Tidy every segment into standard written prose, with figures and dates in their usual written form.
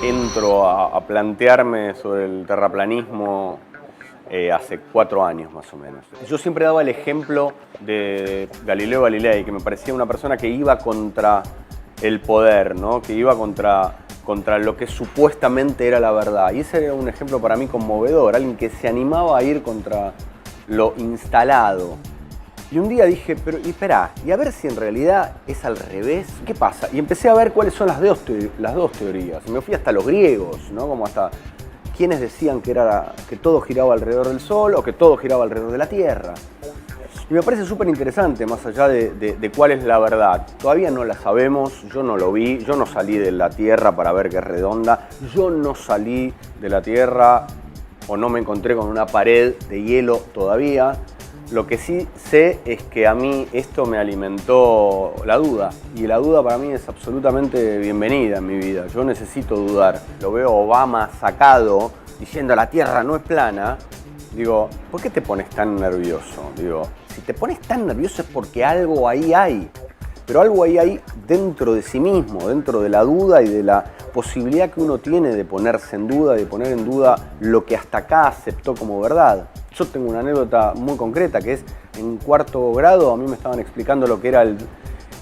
entro a plantearme sobre el terraplanismo hace 4 años más o menos. Yo siempre daba el ejemplo de Galileo Galilei, que me parecía una persona que iba contra el poder, ¿no? Que iba contra lo que supuestamente era la verdad. Y ese era un ejemplo para mí conmovedor, alguien que se animaba a ir contra lo instalado. Y un día dije, pero y espera, y a ver si en realidad es al revés, ¿qué pasa? Y empecé a ver cuáles son las dos teorías. Y me fui hasta los griegos, ¿no? Como hasta quienes decían que todo giraba alrededor del Sol o que todo giraba alrededor de la Tierra. Y me parece súper interesante, más allá de cuál es la verdad. Todavía no la sabemos, yo no lo vi, yo no salí de la Tierra para ver que es redonda, yo no salí de la Tierra o no me encontré con una pared de hielo todavía. Lo que sí sé es que a mí esto me alimentó la duda, y la duda para mí es absolutamente bienvenida en mi vida. Yo necesito dudar. Lo veo Obama sacado diciendo la Tierra no es plana. Digo, ¿por qué te pones tan nervioso? Digo, si te pones tan nervioso es porque algo ahí hay. Pero algo ahí hay dentro de sí mismo, dentro de la duda y de la posibilidad que uno tiene de ponerse en duda, de poner en duda lo que hasta acá aceptó como verdad. Yo tengo una anécdota muy concreta, que es en 4º grado a mí me estaban explicando lo que era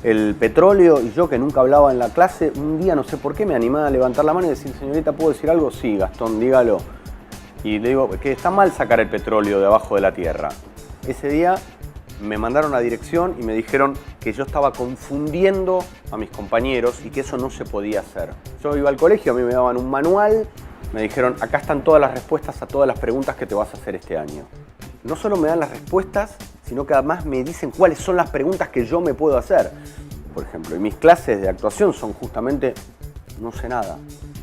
el petróleo, y yo, que nunca hablaba en la clase, un día no sé por qué me animé a levantar la mano y decir, señorita, ¿puedo decir algo? Sí, Gastón, dígalo. Y le digo que está mal sacar el petróleo de abajo de la tierra. Ese día me mandaron a dirección y me dijeron que yo estaba confundiendo a mis compañeros y que eso no se podía hacer. Yo iba al colegio, a mí me daban un manual, me dijeron, acá están todas las respuestas a todas las preguntas que te vas a hacer este año. No solo me dan las respuestas, sino que además me dicen cuáles son las preguntas que yo me puedo hacer. Por ejemplo, y mis clases de actuación son justamente, no sé nada,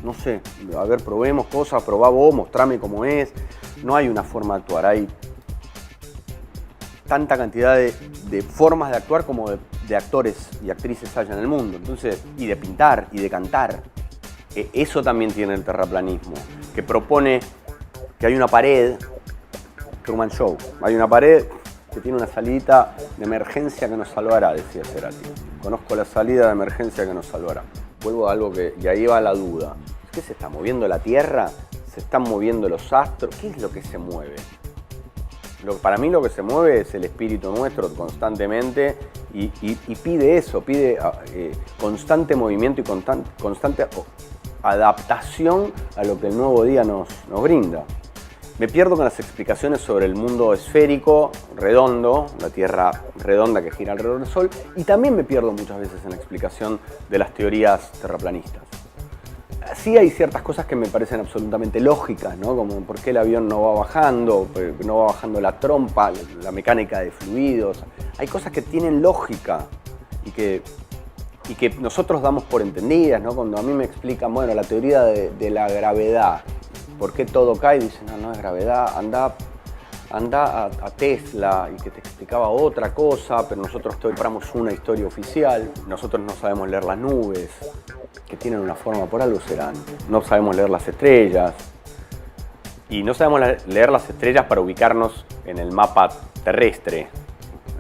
no sé, a ver, probemos cosas, probá vos, mostrame cómo es. No hay una forma de actuar, hay tanta cantidad de formas de actuar como de actores y actrices hay en el mundo. Entonces, y de pintar y de cantar. Eso también tiene el terraplanismo, que propone que hay una pared, Truman Show, hay una pared que tiene una salida de emergencia que nos salvará, decía Cerati. Conozco la salida de emergencia que nos salvará. Vuelvo a algo y ahí va la duda. ¿Qué se está moviendo la Tierra? ¿Se están moviendo los astros? ¿Qué es lo que se mueve? Para mí lo que se mueve es el espíritu nuestro constantemente y pide eso, pide constante movimiento y constante adaptación a lo que el nuevo día nos brinda. Me pierdo con las explicaciones sobre el mundo esférico, redondo, la Tierra redonda que gira alrededor del Sol, y también me pierdo muchas veces en la explicación de las teorías terraplanistas. Sí hay ciertas cosas que me parecen absolutamente lógicas, ¿no? Como por qué el avión no va bajando la trompa, la mecánica de fluidos. Hay cosas que tienen lógica y que nosotros damos por entendidas, ¿no? Cuando a mí me explican, bueno, la teoría de la gravedad, ¿por qué todo cae? Dicen, no es gravedad, anda a Tesla, y que te explicaba otra cosa, pero nosotros compramos una historia oficial. Nosotros no sabemos leer las nubes, que tienen una forma, por algo serán. No sabemos leer las estrellas. Y no sabemos leer las estrellas para ubicarnos en el mapa terrestre,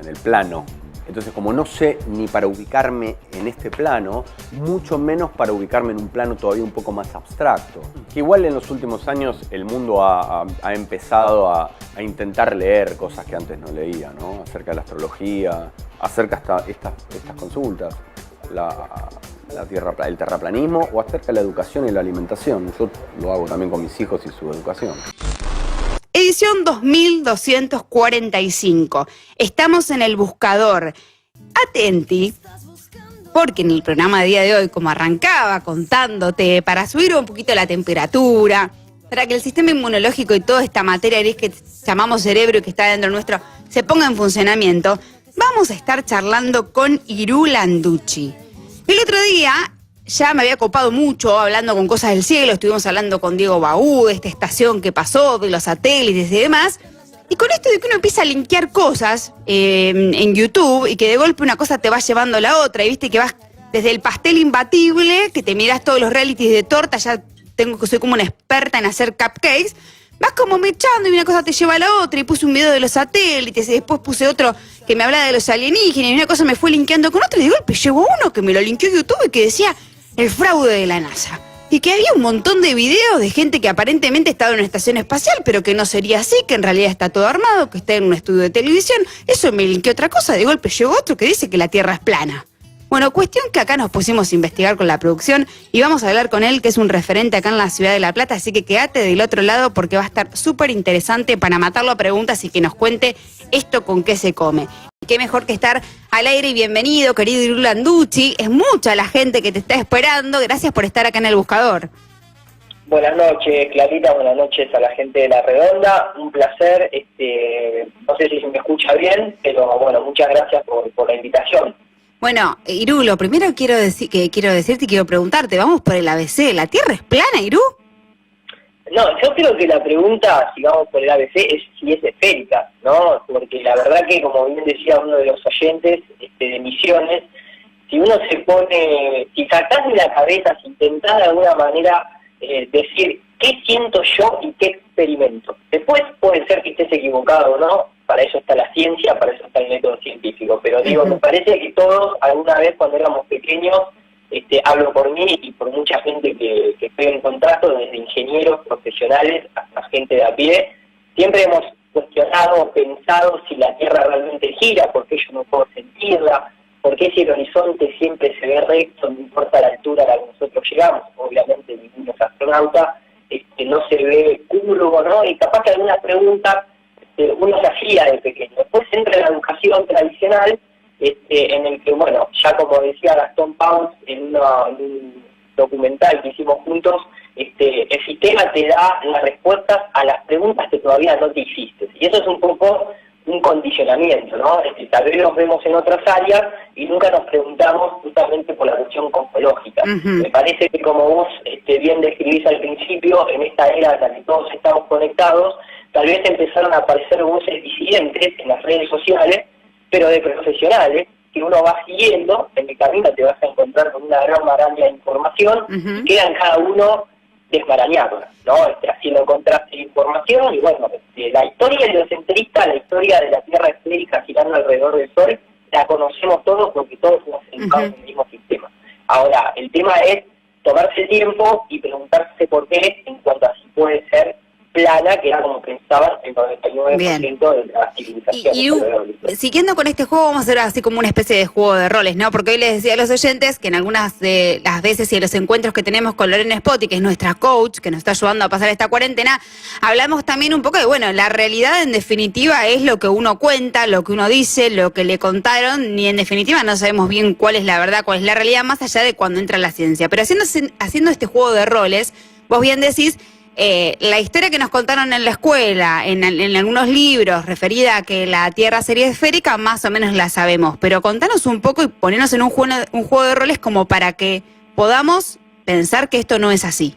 en el plano. Entonces, como no sé ni para ubicarme en este plano, mucho menos para ubicarme en un plano todavía un poco más abstracto. Que igual en los últimos años el mundo ha empezado a intentar leer cosas que antes no leía, ¿no? Acerca de la astrología, acerca de estas consultas, el terraplanismo, o acerca de la educación y la alimentación. Yo lo hago también con mis hijos y su educación. Edición 2245. Estamos en el buscador. Atenti, porque en el programa de día de hoy, como arrancaba contándote, para subir un poquito la temperatura, para que el sistema inmunológico y toda esta materia gris que llamamos cerebro y que está dentro nuestro se ponga en funcionamiento, vamos a estar charlando con Irú Landucci. El otro día ya me había copado mucho hablando con cosas del cielo, estuvimos hablando con Diego Baú de esta estación que pasó, de los satélites y demás, y con esto de que uno empieza a linkear cosas en YouTube y que de golpe una cosa te va llevando a la otra, y viste que vas desde el pastel imbatible, que te miras todos los realities de torta, ya soy como una experta en hacer cupcakes, vas como mechando y una cosa te lleva a la otra, y puse un video de los satélites y después puse otro que me hablaba de los alienígenas, y una cosa me fue linkeando con otra, y de golpe llegó uno que me lo linkeó YouTube y que decía el fraude de la NASA. y que había un montón de videos de gente que aparentemente estaba en una estación espacial, pero que no sería así, que en realidad está todo armado, que está en un estudio de televisión. Eso me linkeó otra cosa, de golpe llegó otro que dice que la Tierra es plana. Bueno, cuestión que acá nos pusimos a investigar con la producción y vamos a hablar con él, que es un referente acá en la ciudad de La Plata, así que quédate del otro lado porque va a estar súper interesante para matarlo a preguntas y que nos cuente esto con qué se come. Y qué mejor que estar al aire y bienvenido, querido Irú Landucci. Es mucha la gente que te está esperando. Gracias por estar acá en El Buscador. Buenas noches, Clarita, buenas noches a la gente de La Redonda, un placer, no sé si se me escucha bien, pero bueno, muchas gracias por la invitación. Bueno, Irú, lo primero que quiero preguntarte, vamos por el ABC, ¿la Tierra es plana, Irú? No, yo creo que la pregunta, si vamos por el ABC, es si es esférica, ¿no? Porque la verdad que, como bien decía uno de los oyentes de Misiones, si uno se pone, si sacás de la cabeza, si intentás de alguna manera decir qué siento yo y qué experimento. Después puede ser que estés equivocado, ¿no? Para eso está la ciencia, para eso está el método científico. Pero digo, me parece que todos, alguna vez cuando éramos pequeños, hablo por mí y por mucha gente que estoy en contacto, desde ingenieros profesionales hasta gente de a pie, siempre hemos cuestionado, pensado si la Tierra realmente gira, por qué yo no puedo sentirla, por qué si el horizonte siempre se ve recto, no importa la altura a la que nosotros llegamos. Obviamente ninguno es astronauta, no se ve curvo, ¿no? Y capaz que algunas preguntas uno se hacía de pequeño. Después entra la educación tradicional, en el que, bueno, ya como decía Gastón Pauls en un documental que hicimos juntos, el sistema te da las respuestas a las preguntas que todavía no te hiciste. Y eso es un poco un condicionamiento, ¿no? Tal vez nos vemos en otras áreas y nunca nos preguntamos justamente por la cuestión cosmológica. Me parece que, como vos bien describís al principio, en esta era en la que todos estamos conectados, tal vez empezaron a aparecer voces disidentes en las redes sociales, pero de profesionales, que uno va siguiendo, en el camino te vas a encontrar con una gran maraña de información, y quedan cada uno desmarañados, ¿no? Haciendo contraste de información, y bueno, la historia heliocentrista, la historia de la Tierra esférica girando alrededor del Sol, la conocemos todos porque todos somos educados en el mismo sistema. Ahora, el tema es tomarse tiempo y preguntarse por qué, en cuanto a si puede ser plana, que era como pensaban el 99% de la civilización. Y siguiendo con este juego, vamos a hacer así como una especie de juego de roles, ¿no? Porque hoy les decía a los oyentes que en algunas de las veces y en los encuentros que tenemos con Lorena Spotti, que es nuestra coach, que nos está ayudando a pasar esta cuarentena, hablamos también un poco de, bueno, la realidad en definitiva es lo que uno cuenta, lo que uno dice, lo que le contaron, ni en definitiva no sabemos bien cuál es la verdad, cuál es la realidad, más allá de cuando entra la ciencia. Pero haciendo este juego de roles, vos bien decís, la historia que nos contaron en la escuela, en algunos libros, referida a que la Tierra sería esférica, más o menos la sabemos. Pero contanos un poco y ponernos en un juego de roles como para que podamos pensar que esto no es así.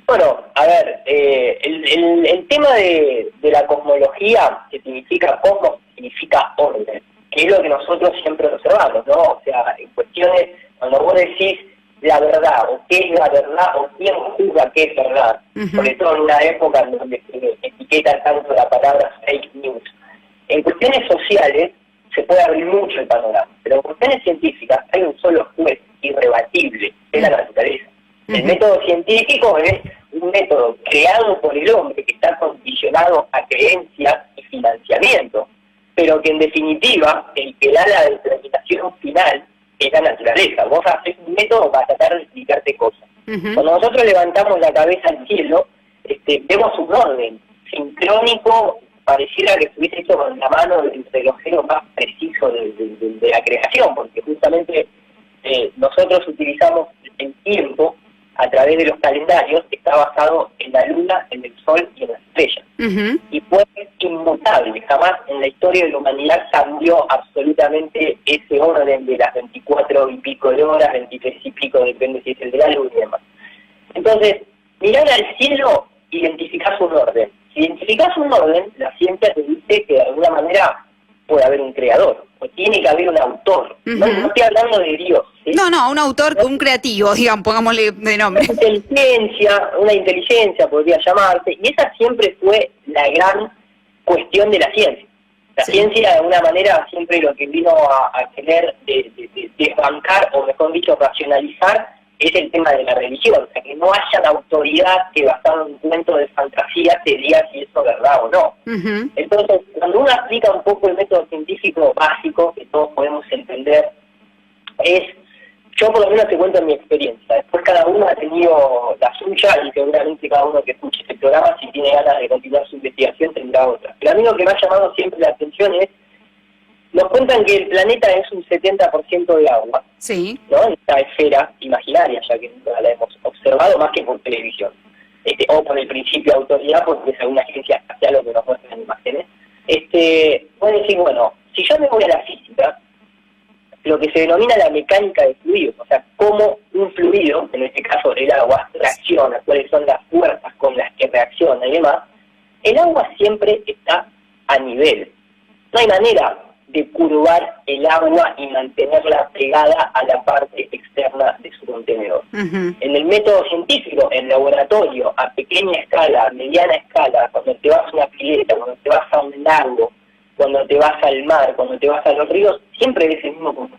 Bueno, a ver, el tema de la cosmología, que significa cosmos, significa orden, que es lo que nosotros siempre observamos, ¿no? O sea, en cuestiones, cuando vos decís la verdad, o qué es la verdad, o quién juzga qué es verdad, sobre todo en una época en donde se etiqueta tanto la palabra fake news. En cuestiones sociales se puede abrir mucho el panorama, pero en cuestiones científicas hay un solo juez irrebatible, que es la naturaleza. El método científico es un método creado por el hombre que está condicionado a creencias y financiamiento, pero que en definitiva el que da la determinación final es la naturaleza. Vos haces un método para tratar de explicarte cosas. Cuando nosotros levantamos la cabeza al cielo, vemos un orden sincrónico, pareciera que estuviese hecho con la mano del relojero más preciso de la creación, porque justamente nosotros utilizamos el tiempo a través de los calendarios, que está basado en la luna, en el sol y en las estrellas. Y fue inmutable, jamás en la historia de la humanidad cambió absolutamente ese orden de las 24 y pico de horas, 23 y pico, depende si es el de la luna y demás. Entonces, mirar al cielo, identificás un orden. Si identificás un orden, la ciencia te dice que de alguna manera puede haber un creador, o tiene que haber un autor. No estoy hablando de Dios, ¿sí? No, un autor, un creativo, digamos, pongámosle de nombre. Una inteligencia podría llamarse, y esa siempre fue la gran cuestión de la ciencia. La ciencia, de alguna manera, siempre lo que vino a querer desbancar, o mejor dicho, racionalizar, es el tema de la religión, o sea, que no haya una autoridad que basado en un cuento de fantasía te diga si eso es verdad o no. Ujú. Entonces, cuando uno aplica un poco el método científico básico, que todos podemos entender, yo por lo menos te cuento mi experiencia, después cada uno ha tenido la suya y seguramente cada uno que escuche este programa, si tiene ganas de continuar su investigación, tendrá otra. Pero a mí lo que me ha llamado siempre la atención es, nos cuentan que el planeta es un 70% de agua, Sí. ¿no? En esta esfera imaginaria, ya que nunca la hemos observado más que por televisión. O por el principio de autoridad, porque es alguna agencia espacial lo que nos muestran imágenes. Pueden decir, bueno, si yo me voy a la física, lo que se denomina la mecánica de fluidos, o sea, cómo un fluido, en este caso el agua, reacciona, cuáles son las fuerzas con las que reacciona y demás, el agua siempre está a nivel. No hay manera de curvar el agua y mantenerla pegada a la parte externa de su contenedor. Ujú. En el método científico, en laboratorio, a pequeña escala, mediana escala, cuando te vas a una pileta, cuando te vas a un lago, cuando te vas al mar, cuando te vas a los ríos, siempre ves el mismo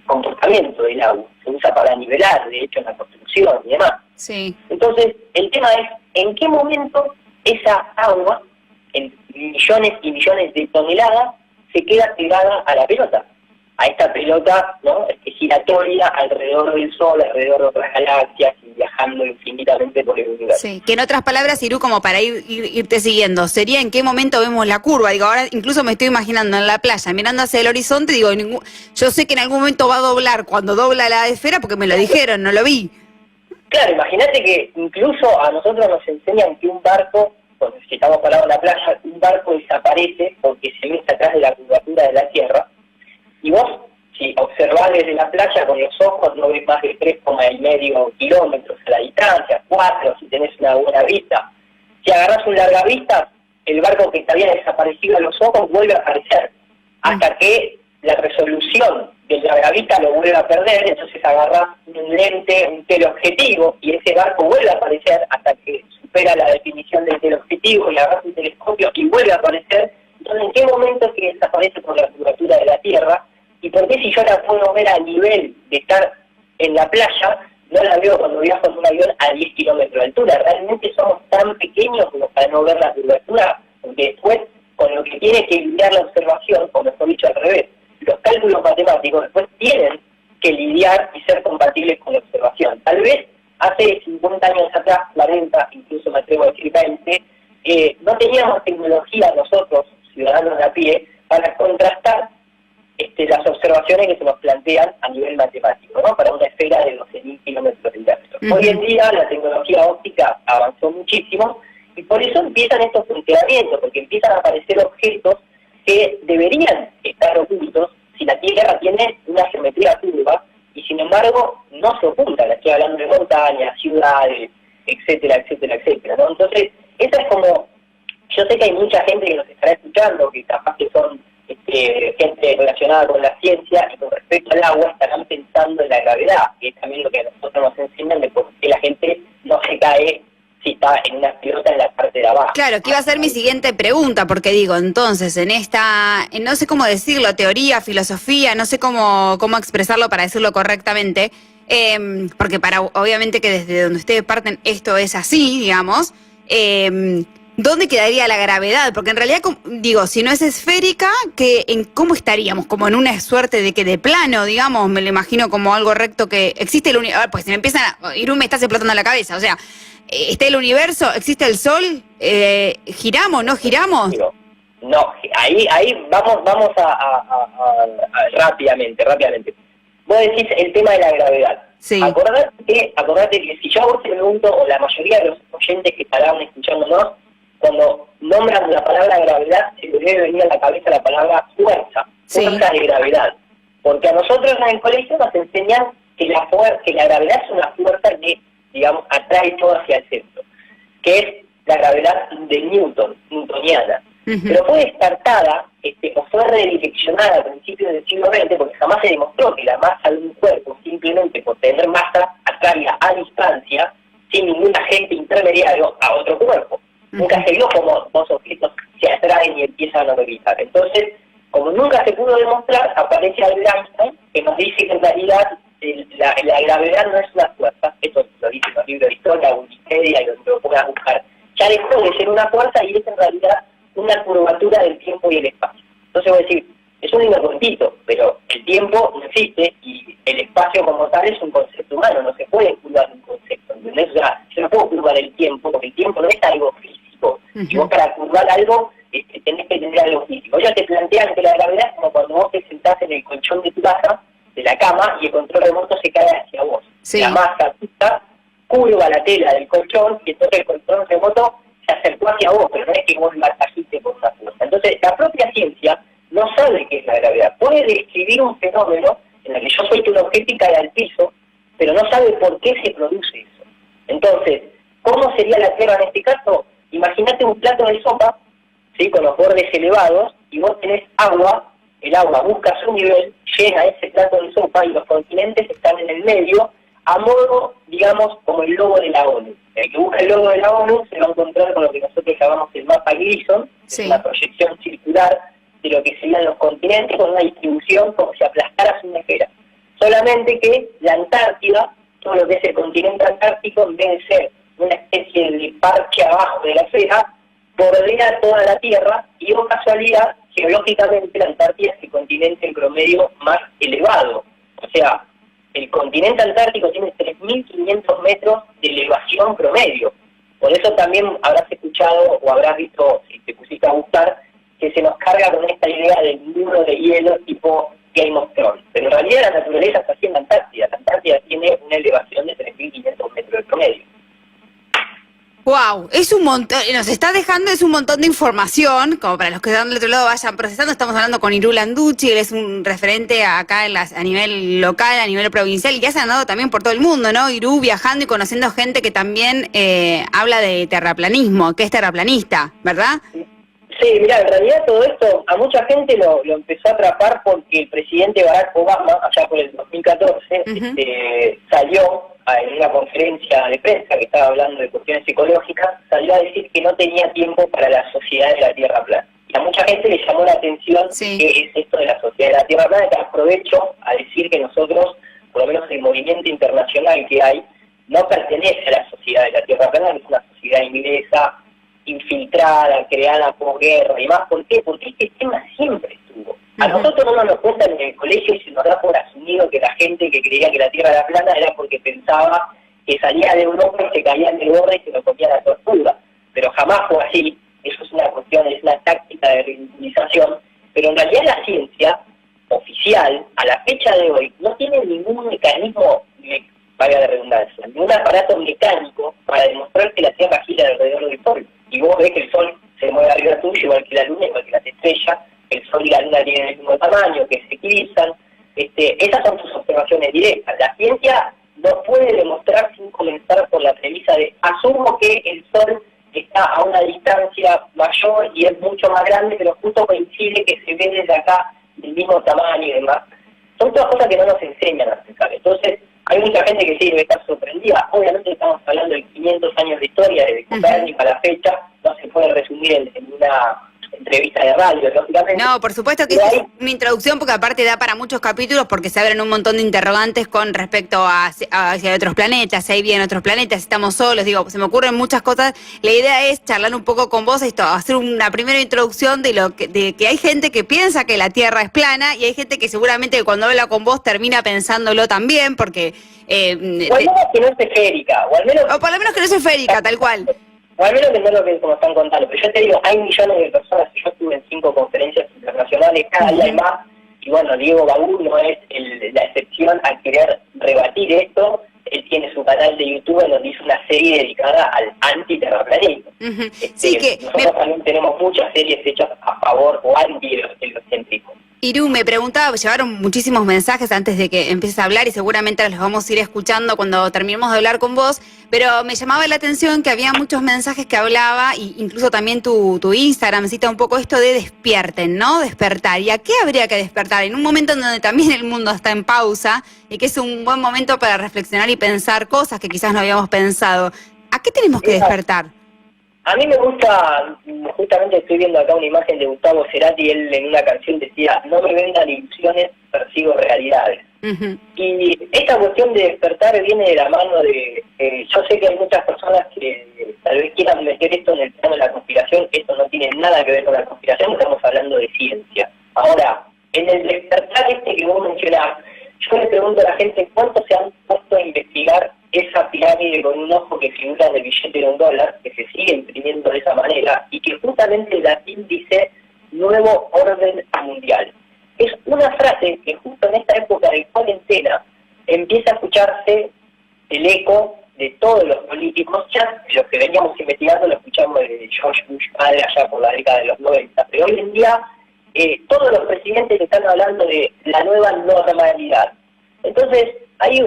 comportamiento del agua. Se usa para nivelar, de hecho, en la construcción y demás. Sí. Entonces, el tema es, ¿en qué momento esa agua, en millones y millones de toneladas, se queda pegada a la pelota? A esta pelota, ¿no?, giratoria alrededor del Sol, alrededor de otras galaxias, y viajando infinitamente por el universo. Sí, que en otras palabras, Irú, como para irte siguiendo, sería en qué momento vemos la curva. Digo, ahora incluso me estoy imaginando en la playa, mirando hacia el horizonte, digo, yo sé que en algún momento va a doblar cuando dobla la esfera, porque me lo dijeron, no lo vi. Claro, imagínate que incluso a nosotros nos enseñan que un barco, si estamos parados en la playa, un barco desaparece porque se mete atrás de la curvatura de la Tierra, y vos, si observás desde la playa con los ojos, no ves más de 3,5 kilómetros a la distancia, 4 si tenés una buena vista. Si agarrás un larga vista, el barco que te había desaparecido a los ojos vuelve a aparecer, hasta que la resolución del larga vista lo vuelve a perder, entonces agarrás un lente, un teleobjetivo, y ese barco vuelve a aparecer hasta que supera la definición del teleobjetivo, y agarrás un telescopio y vuelve a aparecer. Entonces, ¿en qué momento es que desaparece por la curvatura de la Tierra? ¿Y por qué si yo la puedo ver a nivel de estar en la playa, no la veo cuando viajo en un avión a 10 kilómetros de altura? Realmente somos tan pequeños como para no ver la curvatura, porque después, con lo que tiene que lidiar la observación, o mejor dicho al revés, los cálculos matemáticos después tienen que lidiar y ser compatibles con la observación. Tal vez hace 50 años atrás, 40, incluso me atrevo a decir 20, no teníamos tecnología nosotros, ciudadanos de a pie, para contrastar las observaciones que se nos plantean a nivel matemático, ¿no?, para una esfera de 12.000 kilómetros de diámetro. Hoy en día la tecnología óptica avanzó muchísimo y por eso empiezan estos funcionamientos, porque empiezan a aparecer objetos que deberían estar ocultos si la Tierra tiene una geometría curva y sin embargo no se ocultan. Estoy hablando de montañas, ciudades, etcétera, etcétera, etcétera, ¿no? Entonces, esa es como, yo sé que hay mucha gente que nos estará escuchando, que capaz que son gente relacionada con la ciencia, y con respecto al agua estarán pensando en la gravedad, que es también lo que a nosotros nos enseñan de por qué la gente no se cae si está en una pelota en la parte de abajo. Claro, que iba a ser mi siguiente pregunta, porque digo, entonces, en esta, no sé cómo decirlo, teoría, filosofía, no sé cómo expresarlo para decirlo correctamente, porque obviamente que desde donde ustedes parten esto es así, digamos, ¿dónde quedaría la gravedad? Porque en realidad, digo, si no es esférica, ¿cómo estaríamos? Como en una suerte de plano, digamos, me lo imagino como algo recto que existe el universo. Pues si me empiezan Irún, me estás explotando la cabeza, o sea, ¿está el universo? ¿Existe el sol? ¿Giramos? ¿No giramos? No, ahí vamos a rápidamente. Vos decís el tema de la gravedad. Sí. Acordate que si yo a vos te pregunto, o la mayoría de los oyentes que estarán escuchándonos, cuando nombran la palabra gravedad, se les debe venir a la cabeza la palabra fuerza, Sí. fuerza de gravedad. Porque a nosotros en el colegio nos enseñan que la gravedad es una fuerza que, digamos, atrae todo hacia el centro, que es la gravedad de newtoniana. Uh-huh. Pero fue descartada o fue redireccionada a principios del siglo XX, porque jamás se demostró que la masa de un cuerpo, simplemente por tener masa, atraiga a distancia, sin ningún agente intermediario, a otro cuerpo. Uh-huh. Nunca se vio como dos objetos se atraen y empiezan a orbitar. Entonces, como nunca se pudo demostrar, aparece Albert Einstein, que nos dice que en realidad la gravedad no es una fuerza, esto lo dicen los libros de historia, Wikipedia, y donde lo puedas buscar, ya dejó de ser una fuerza y es en realidad una curvatura del tiempo y el espacio. Entonces voy a decir, es un libro cortito, pero el tiempo no existe y el espacio como tal es un concepto humano, no se puede curvar un concepto, ¿entendés? O sea, yo no puedo curvar el tiempo, porque el tiempo no es algo físico, y vos para curvar algo tenés que tener algo físico. Ellos te plantean que la gravedad es como cuando vos te sentás en el colchón de tu casa, de la cama, y el control remoto se cae hacia vos. Sí. La masa fija curva la tela del colchón y entonces el control remoto se acercó hacia vos, pero no es que vos la trajiste por esa fuerza. Entonces, la propia ciencia no sabe qué es la gravedad. Puede describir un fenómeno en el que yo suelto un objeto y cae al piso, pero no sabe por qué se produce eso. Entonces, ¿cómo sería la Tierra en este caso? Imagínate un plato de sopa, ¿sí?, con los bordes elevados, y vos tenés agua, el agua busca su nivel, llena ese plato de sopa, y los continentes están en el medio, a modo, digamos, como el logo de la ONU. El que busca el logo de la ONU se va a encontrar con lo que nosotros llamamos el mapa Gleason, que Sí. es una proyección circular de lo que serían los continentes, con una distribución como si aplastaras una esfera. Solamente que la Antártida, todo lo que es el continente antártico, en vez de ser una especie de parche abajo de la esfera, bordea toda la Tierra, y por casualidad, geológicamente, la Antártida es el continente en promedio más elevado. O sea, el continente antártico tiene 3.500 metros de elevación promedio. Por eso también habrás escuchado o habrás visto, si te pusiste a buscar, que se nos carga con esta idea del muro de hielo tipo Game of Thrones. Pero en realidad la naturaleza está así en la Antártida. La Antártida tiene una elevación de 3.500 metros de promedio. Wow, es un montón, nos está dejando, es un montón de información, como para los que están del otro lado vayan procesando. Estamos hablando con Irú Landucci, él es un referente acá a nivel local, a nivel provincial, y que ha andado también por todo el mundo, ¿no? Irú viajando y conociendo gente que también habla de terraplanismo, que es terraplanista, ¿verdad? Sí, mira, en realidad todo esto a mucha gente lo empezó a atrapar porque el presidente Barack Obama, allá por el 2014, salió en una conferencia de prensa que estaba hablando de cuestiones psicológicas, salió a decir que no tenía tiempo para la sociedad de la Tierra plana. Y a mucha gente le llamó la atención qué es esto de la sociedad de la Tierra plana, que aprovecho a decir que nosotros, por lo menos el movimiento internacional que hay, no pertenece a la sociedad de la Tierra plana, es una sociedad inglesa, infiltrada, creada por guerra y más. ¿Por qué? Porque este tema siempre estuvo. A nosotros no nos cuentan en el colegio y se nos da por asumido que la gente que creía que la Tierra era plana era porque pensaba que salía de Europa y se caían del borde y se lo comía la tortuga. Pero jamás fue así. Eso es una cuestión, es una táctica de ridiculización. Pero en realidad la ciencia oficial, a la fecha de hoy, no tiene ningún mecanismo, valga la redundancia, ningún aparato mecánico para demostrar que la Tierra gira alrededor del Sol. Y vos ves que el Sol se mueve arriba tuyo, igual que la Luna, igual que las estrellas, el Sol y la Luna tienen el mismo tamaño, que se eclipsan. Esas son tus observaciones directas. La ciencia no puede demostrar sin comenzar por la premisa de asumo que el Sol está a una distancia mayor y es mucho más grande, pero justo coincide que se ve desde acá del mismo tamaño y demás. Son todas cosas que no nos enseñan a pensar. Entonces, hay mucha gente que sí debe estar sorprendida. Obviamente estamos hablando de 500 años de historia, desde Copérnico a la fecha, no se puede resumir en una entrevista de radio, lógicamente. No, por supuesto que es una introducción, porque aparte da para muchos capítulos, porque se abren un montón de interrogantes con respecto hacia otros planetas, si hay vida en otros planetas, si estamos solos, digo, se me ocurren muchas cosas. La idea es charlar un poco con vos, hacer una primera introducción de que hay gente que piensa que la Tierra es plana, y hay gente que seguramente cuando habla con vos termina pensándolo también, porque... o al menos que no es esférica, o por lo menos que no es esférica, tal cual. O al menos que no es lo que como están contando. Pero yo te digo, hay millones de personas. Yo estuve en 5 conferencias internacionales, cada día hay más. Y bueno, Diego Baú no es la excepción al querer rebatir esto. Él tiene su canal de YouTube donde hizo una serie dedicada al antiterraplanismo. Sí, que nosotros también tenemos muchas series hechas a favor o anti-heliocentrismo. Irú, me preguntaba, llevaron muchísimos mensajes antes de que empieces a hablar, y seguramente los vamos a ir escuchando cuando terminemos de hablar con vos, pero me llamaba la atención que había muchos mensajes que hablaba, y incluso también tu Instagram cita un poco esto de despierten, ¿no? Despertar. ¿Y a qué habría que despertar? En un momento en donde también el mundo está en pausa, y que es un buen momento para reflexionar y pensar cosas que quizás no habíamos pensado. ¿A qué tenemos que despertar? A mí me gusta, justamente estoy viendo acá una imagen de Gustavo Cerati, él en una canción decía, no me vendan ilusiones, persigo realidades. Ujú. Y esta cuestión de despertar viene de la mano de... yo sé que hay muchas personas que tal vez quieran meter esto en el plano de la conspiración. Esto no tiene nada que ver con la conspiración, estamos hablando de ciencia. Ahora, en el despertar este que vos mencionás, yo le pregunto a la gente cuánto se han puesto a investigar esa pirámide con un ojo que figura en el billete de $1, que se sigue imprimiendo de esa manera, y que justamente en latín dice Nuevo Orden Mundial. Es una frase que justo en esta época de cuarentena empieza a escucharse el eco de todos los políticos. Ya los que veníamos investigando lo escuchamos de George Bush padre allá por la década de los 90, pero hoy en día todos los presidentes están hablando de la nueva normalidad. Entonces,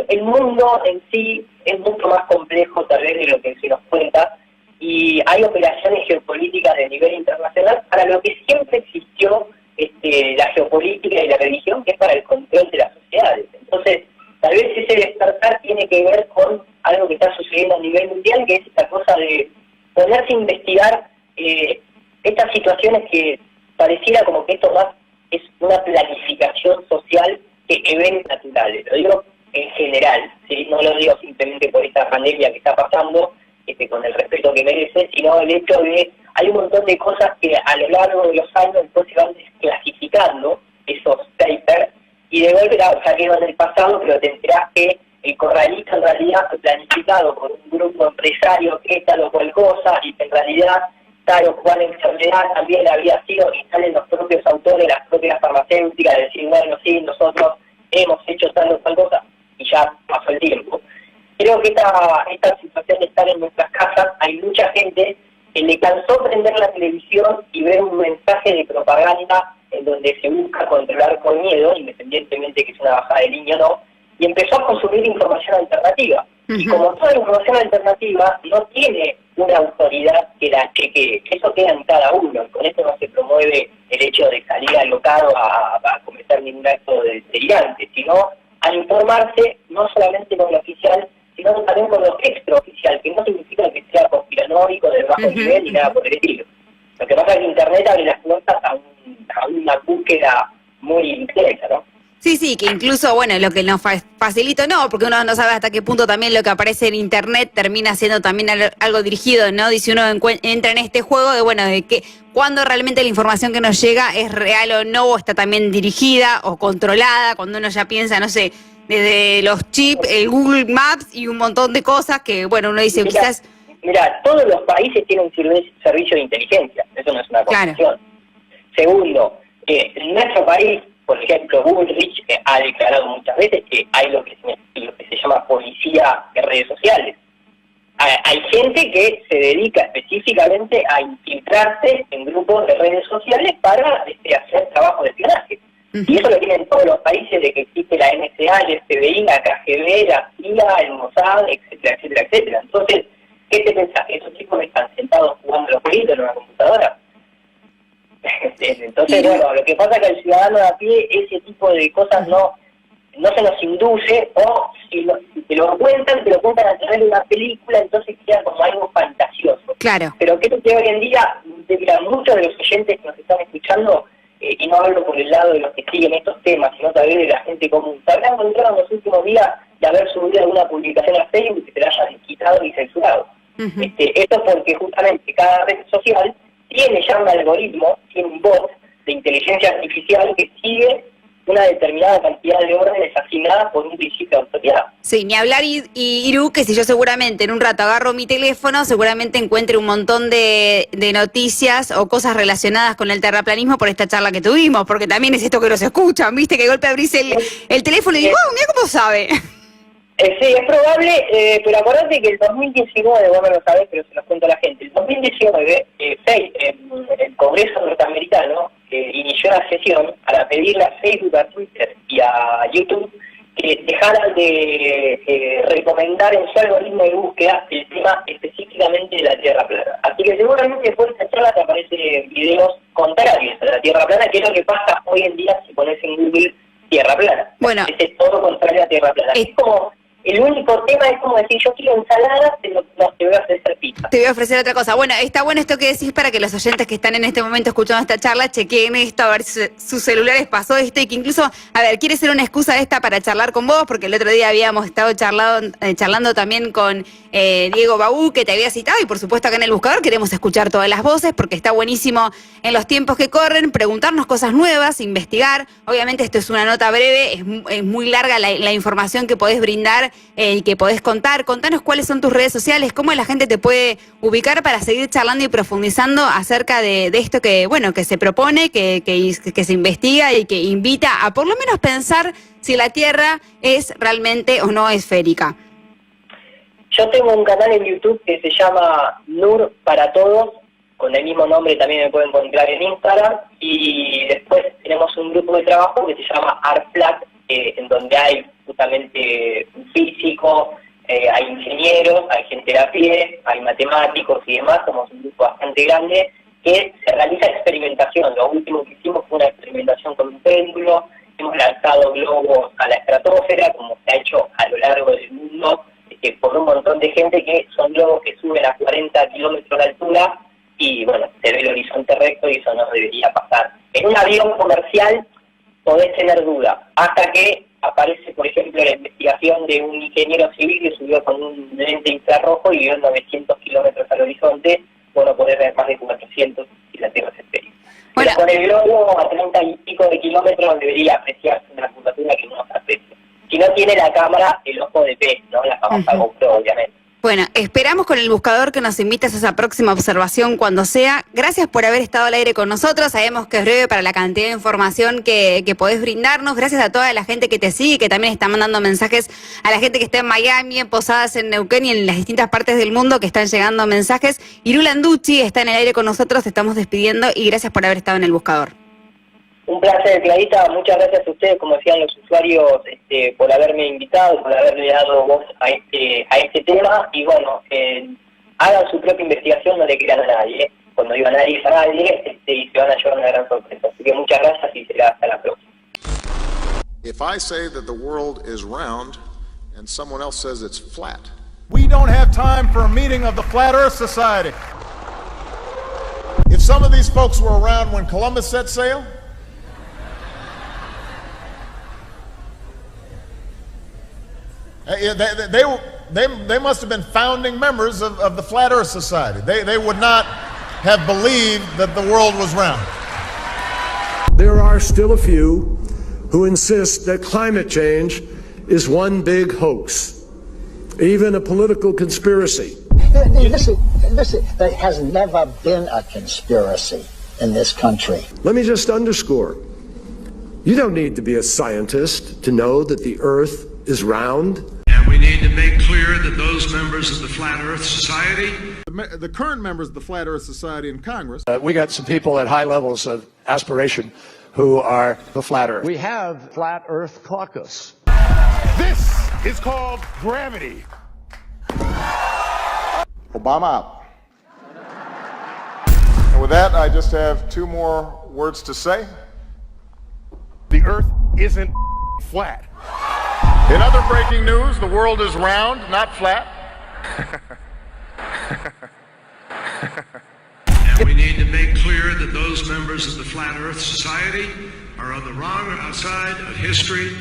el mundo en sí es mucho más complejo tal vez de lo que se nos cuenta, y hay operaciones geopolíticas de nivel internacional para lo que siempre existió la geopolítica y la religión, que es para el control de las sociedades. Entonces, tal vez ese despertar tiene que ver con algo que está sucediendo a nivel mundial, que es esta cosa de ponerse a investigar estas situaciones que pareciera como que esto más es una planificación social que eventos naturales. Lo digo en general, ¿sí? No lo digo simplemente por esta pandemia que está pasando, con el respeto que merece, sino el hecho de hay un montón de cosas que a lo largo de los años después se van desclasificando esos papers, y de golpe ya quedó en el pasado, pero te enterás que el corralito en realidad fue planificado por un grupo empresario que tal o cual cosa, y que en realidad tal o cual enfermedad también había sido, y salen los propios autores, las propias farmacéuticas, de decir, bueno, sí, nosotros hemos hecho tal o cual cosa, y ya pasó el tiempo. Creo que esta situación de estar en nuestras casas, hay mucha gente que le cansó prender la televisión y ver un mensaje de propaganda en donde se busca controlar con miedo, independientemente que es una bajada de línea o no, y empezó a consumir información alternativa. Y como toda información alternativa no tiene una autoridad que la chequee, eso queda en cada uno. Con esto no se promueve el hecho de salir alocado a cometer ningún acto delirante, sino a informarse no solamente con lo oficial, sino también con lo extraoficial, que no significa que sea conspiranoico de bajo nivel ni nada por el estilo. Lo que pasa es que Internet abre las puertas a una búsqueda muy intensa, ¿no? Sí, sí, que incluso, bueno, lo que nos facilita, no, porque uno no sabe hasta qué punto también lo que aparece en Internet termina siendo también algo dirigido, ¿no? Dice uno entra en este juego de, bueno, de que cuando realmente la información que nos llega es real o no, o está también dirigida o controlada, cuando uno ya piensa, no sé, desde los chips, el Google Maps y un montón de cosas que, bueno, uno dice quizás... Mira, todos los países tienen un servicio de inteligencia, eso no es una construcción. Claro. Segundo, en nuestro país, por ejemplo, Bullrich ha declarado muchas veces que hay lo que se llama policía de redes sociales. Hay gente que se dedica específicamente a infiltrarse en grupos de redes sociales para hacer trabajo de espionaje. Y eso lo tienen todos los países, de que existe la NSA, el FBI, la KGB, la CIA, el Mossad, etcétera, etcétera, etcétera. Entonces, ¿qué te pensás? ¿Esos chicos están sentados jugando los jueguitos en una computadora? Entonces, bueno, lo que pasa es que al ciudadano de a pie ese tipo de cosas no se nos induce, o si te lo cuentan a través de una película, entonces queda como algo fantasioso. Claro. Pero creo que hoy en día, muchos de los oyentes que nos están escuchando, y no hablo por el lado de los que siguen estos temas, sino también de la gente común, se habrán encontrado en los últimos días de haber subido alguna publicación a Facebook que te la hayan quitado y censurado. Esto es porque justamente cada red social tiene ya un algoritmo, tiene un bot de inteligencia artificial que sigue una determinada cantidad de órdenes asignadas por un principio de autoridad. Sí, ni hablar, Iru, que si yo seguramente en un rato agarro mi teléfono, seguramente encuentre un montón de noticias o cosas relacionadas con el terraplanismo por esta charla que tuvimos, porque también es esto que nos escuchan, ¿viste? Que de golpe abrís el teléfono y digo, ¡oh, mira cómo sabe! Sí, es probable, pero acordate que el 2019, vos no lo sabés, pero se los cuento a la gente, el 2019, el Congreso norteamericano inició una sesión para pedirle a Facebook, a Twitter y a YouTube que dejaran de recomendar en su algoritmo de búsqueda el tema específicamente de la Tierra plana. Así que seguramente después de esta charla te aparecen videos contrarios a la Tierra plana, que es lo que pasa hoy en día si pones en Google Tierra plana. Bueno, es todo contrario a Tierra plana. Es como El único tema es como decir, yo quiero ensalada, pero no, te voy a ofrecer pizza. Te voy a ofrecer otra cosa. Bueno, está bueno esto que decís para que los oyentes que están en este momento escuchando esta charla chequeen esto, a ver si sus celulares pasó esto y que incluso, a ver, quiere ser una excusa esta para charlar con vos, porque el otro día habíamos estado charlando también con Diego Baú, que te había citado, y por supuesto acá en El Buscador queremos escuchar todas las voces, porque está buenísimo en los tiempos que corren, preguntarnos cosas nuevas, investigar. Obviamente esto es una nota breve, es muy larga la información que podés brindar y que podés contar. Contanos cuáles son tus redes sociales, cómo la gente te puede ubicar para seguir charlando y profundizando acerca de esto que, bueno, que se propone, que se investiga y que invita a por lo menos pensar si la Tierra es realmente o no esférica. Yo tengo un canal en YouTube que se llama Nur para Todos, con el mismo nombre también me pueden encontrar en Instagram, y después tenemos un grupo de trabajo que se llama ArtFlat, en donde hay justamente un físico, hay ingenieros, hay gente a pie, hay matemáticos y demás. Somos un grupo bastante grande que se realiza experimentación. Lo último que hicimos fue una experimentación con un péndulo, hemos lanzado globos a la estratosfera, como se ha hecho a lo largo del mundo, por un montón de gente, que son globos que suben a 40 kilómetros de altura y, bueno, se ve el horizonte recto y eso no debería pasar. En un avión comercial podés tener duda, hasta que aparece, por ejemplo, la investigación de un ingeniero civil que subió con un lente infrarrojo y vio 900 kilómetros al horizonte. Bueno, podés ver más de 400 si la Tierra es esférica. Bueno, pero con el globo a 30 y pico de kilómetros debería apreciarse una curvatura que no se aprecia. Si no tiene la cámara, el ojo de pez, ¿no? La famosa GoPro, obviamente. Bueno, esperamos con El Buscador que nos invites a esa próxima observación cuando sea. Gracias por haber estado al aire con nosotros. Sabemos que es breve para la cantidad de información que podés brindarnos. Gracias a toda la gente que te sigue, que también está mandando mensajes, a la gente que está en Miami, en Posadas, en Neuquén y en las distintas partes del mundo que están llegando mensajes. Irul Anducci está en el aire con nosotros, te estamos despidiendo y gracias por haber estado en El Buscador. Un placer, Clarita. Muchas gracias a ustedes, como decían los usuarios, por haberme invitado, por haberle dado voz a este tema. Y bueno, hagan su propia investigación, no le crean a nadie. Cuando digo a nadie es a nadie, y se van a llevar una gran sorpresa. Así que muchas gracias y será hasta la próxima. If I say that the world is round and someone else says it's flat. We don't have time for a meeting of the Flat Earth Society. If some of these folks were around when Columbus set sail, they must have been founding members of the Flat Earth Society. They would not have believed that the world was round. There are still a few who insist that climate change is one big hoax, even a political conspiracy. Listen, there has never been a conspiracy in this country. Let me just underscore, you don't need to be a scientist to know that the Earth is round. And we need to make clear that those members of the Flat Earth Society, the current members of the Flat Earth Society in Congress, We got some people at high levels of aspiration who are the Flat Earth. We have Flat Earth Caucus. this is called gravity. Obama out. And with that, I just have two more words to say. The Earth isn't flat. In other breaking news, the world is round, not flat. and we need to make clear that those members of the Flat Earth Society are on the wrong side of history.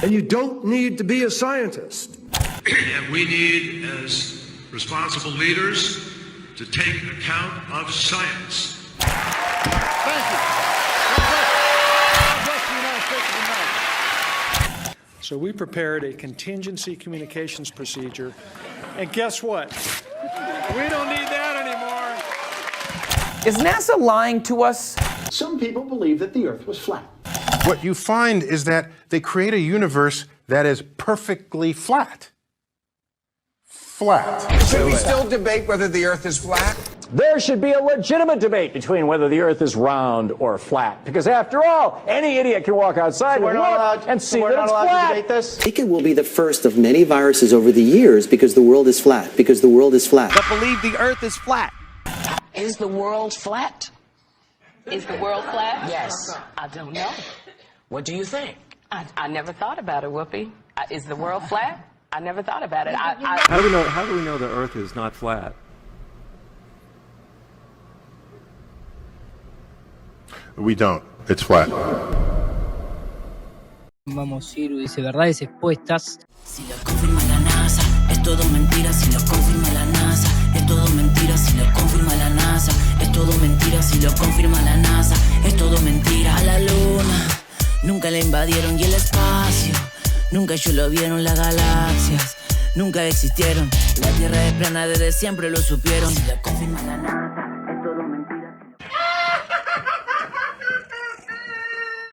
And you don't need to be a scientist. And we need, as responsible leaders, to take account of science. Thank you. God bless the United States of America. So we prepared a contingency communications procedure, and guess what? We don't need that anymore. Is NASA lying to us? Some people believe that the Earth was flat. What you find is that they create a universe that is perfectly flat. Flat. Should we still debate whether the Earth is flat? There should be a legitimate debate between whether the Earth is round or flat. Because after all, any idiot can walk outside and look and see that it's flat. This? I think it will be the first of many viruses over the years because the world is flat. Because the world is flat. But believe the Earth is flat. Is the world flat? Is the world flat? Yes. I don't know. What do you think? I never thought about it, Whoopi. Is the world flat? I never thought about it. How do we know the Earth is not flat? We don't. It's flat. Vamos a ir, dice, verdades expuestas. Si lo confirma la NASA, es todo mentira. Si lo confirma la NASA, es todo mentira. Si lo confirma la NASA, es todo mentira. Si lo confirma la NASA, es todo mentira. A la luna nunca la invadieron y el espacio nunca ellos lo vieron. Las galaxias nunca existieron. La Tierra es plana, desde siempre lo supieron. Si lo confirma la NASA.